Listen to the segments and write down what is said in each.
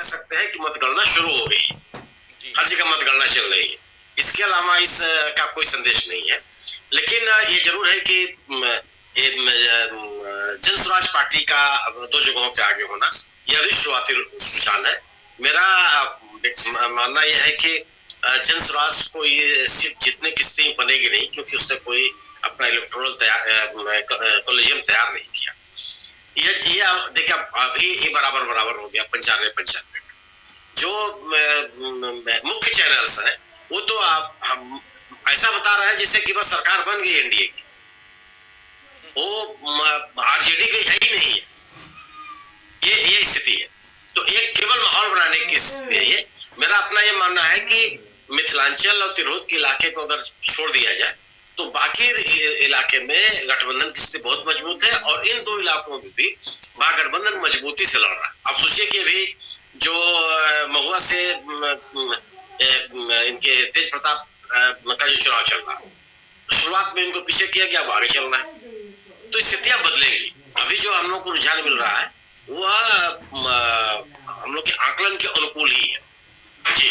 कह सकते हैं कि मतगणना शुरू हो गई, हर जगह मतगणना चल रही है। इसके अलावा इस का कोई संदेश नहीं है, लेकिन ये जरूर है कि जन स्वराज पार्टी का 2 जगहों पे आगे होना यह भी शुरुआती रुझान है। मेरा मानना यह है कि जन स्वराज को ये सीट जीतने की स्थिति बनेगी नहीं, क्योंकि उसने कोई अपना इलेक्टोरल कॉलेजियम तैयार नहीं किया। ये देखिए अभी ये बराबर हो गया 95-95। जो मुख्य चैनल्स हैं वो तो हम ऐसा बता रहे हैं जैसे कि बस सरकार बन गई एनडीए की, वो आरजेडी की है ही नहीं है। ये स्थिति है। तो एक केवल माहौल बनाने की स्थिति है ये। मेरा अपना ये मानना है कि मिथिलांचल और तिरहुत के इलाके को अगर छोड़ दिया जाए तो बाकी इलाके में गठबंधन की स्थिति बहुत मजबूत है, और इन 2 इलाकों में भी महागठबंधन मजबूती से लड़ रहा है। आप सोचिए कि अभी जो महुआ से इनके तेज प्रताप का जो चुनाव चल रहा है, शुरुआत में इनको पीछे किया गया, वो आगे चल रहा है। तो स्थितियां बदलेंगी। अभी जो हम लोग को रुझान मिल रहा है वह हम लोग के आकलन के अनुकूल ही है। जी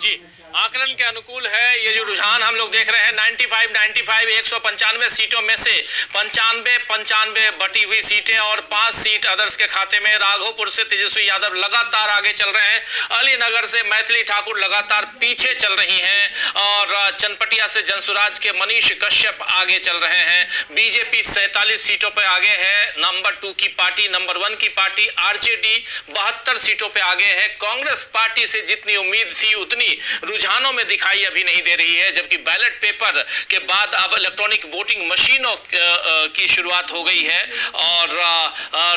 जी, आकलन के अनुकूल है। ये जो रुझान हम लोग देख रहे हैं 95 195 सीटों में से 95 बटी हुई सीटें और 5 सीट अदर्स के खाते में। राघोपुर से तेजस्वी यादव लगातार आगे चल रहे हैं, अलीनगर से मैथिली ठाकुर लगातार पीछे चल रही हैं, और चनपटिया से जनसुराज के मनीष कश्यप आगे चल रहे हैं। बीजेपी 47 सीटों पर आगे है, नंबर 2 की पार्टी, नंबर 1 की पार्टी आरजेडी 72 सीटों पर आगे है। कांग्रेस पार्टी से जितनी उम्मीद थी उतनी रुझानों में दिखाई अभी नहीं दे रही है, जबकि बैलेट पेपर के बाद अब इलेक्ट्रॉनिक वोटिंग मशीनों की शुरुआत हो गई है। और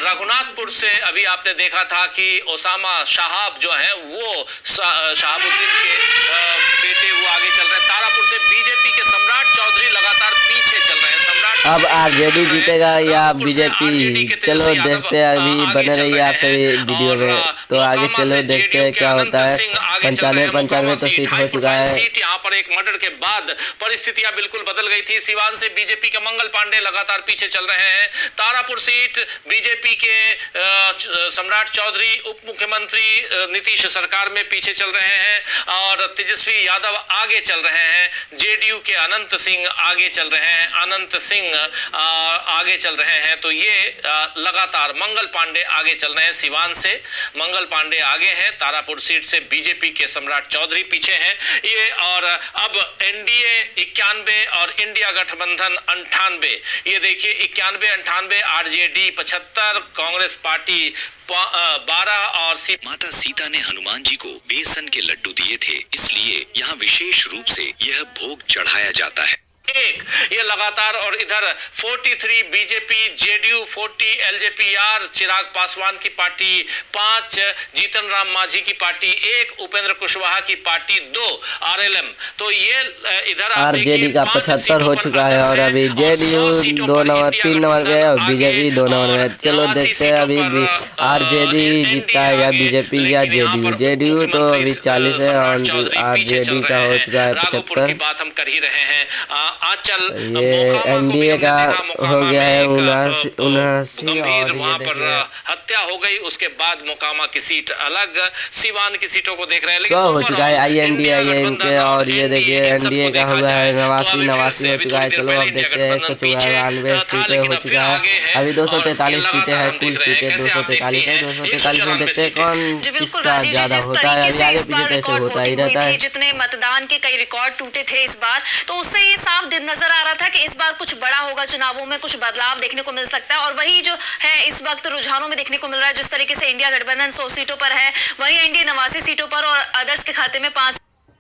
रघुनाथपुर से अभी आपने देखा था कि ओसामा शाहब जो है वो शहाबुद्दीन के बेटे वो आगे चल रहे हैं। तारापुर से बीजेपी के सम्राट चौधरी लगातार पीछे चल रहे हैं। सम्राट अब आरजेडी जीतेगा या बीजेपी, चलो देखते हैं। अभी बने रहिए आप सभी वीडियो में, तो आगे चलो देखते हैं क्या होता है। 95 तो सीट हो चुका है। सीट यहाँ पर एक मर्डर के बाद परिस्थितियां बिल्कुल बदल गई थी। सिवान से बीजेपी के मंगल पांडे लगातार पीछे चल रहे हैं। तारापुर सीट बीजेपी के सम्राट चौधरी उप मुख्यमंत्री नीतीश सरकार में पीछे चल रहे हैं, और तेजस्वी यादव आगे चल रहे हैं। जेडीयू के अनंत सिंह आगे चल रहे हैं, अनंत सिंह आगे चल रहे हैं। तो ये लगातार मंगल पांडे आगे चल रहे हैं। सिवान से मंगल पांडे आगे हैं, तारापुर सीट से बीजेपी के सम्राट चौधरी पीछे हैं। ये और अब एनडीए 91 और इंडिया गठबंधन 98। ये देखिए 91-98, आरजेडी 75, कांग्रेस पार्टी 12 और माता सीता ने हनुमान जी को बेसन के लड्डू दिए थे, इसलिए यहाँ विशेष रूप से यह भोग चढ़ाया जाता है। ये लगातार, और इधर 43 BJP, JDU 40, LJPR Chirag Paswan की पार्टी 5, जीतन राम मांझी की पार्टी 1, उपेंद्र कुशवाहा की पार्टी 2, आरएलएम। तो ये इधर आरजेडी का 75 हो चुका है, और अभी जेडीयू 2 नंबर 3 नंबर पे और बीजेपी 2 नंबर पे। चलो देखते हैं अभी आरजेडी जीतता है या बीजेपी या जेडीयू। जेडीयू तो अभी 40 है और आरजेडी का हो चुका है 75। बात हम कर ही रहे हैं। आंचल ये एनडीए का हो गया है 79, गंभीर वहां पर हत्या हो गई। उसके बाद मोकामा की सीट अलग, सिवान की सीटों को देख रहे हैं। 100 हो चुका है आईएनडीए इनके, और ये देखिए एनडीए का हुआ है 89 हो चुका है। चलो अब देखते हैं 194 सीटें हो चुका है। अभी 243 सीटें हैं, कुल सीटें 243 है। 243 में देखते हैं कौन किसका ज्यादा होता है। अभी आगे पीछे कैसे होता ही रहता है। जितने मतदान के कई रिकॉर्ड टूटे थे इस बार, तो उससे ये साफ नजर आ रहा था कि इस बार कुछ बड़ा होगा, चुनावों में कुछ बदलाव देखने को मिल सकता है। और वही जो है इस वक्त रुझानों में देखने को मिल रहा है। जिस तरीके से इंडिया गठबंधन 100 सीटों पर है, वही एनडीए 89 सीटों पर और अदर्स के खाते में 5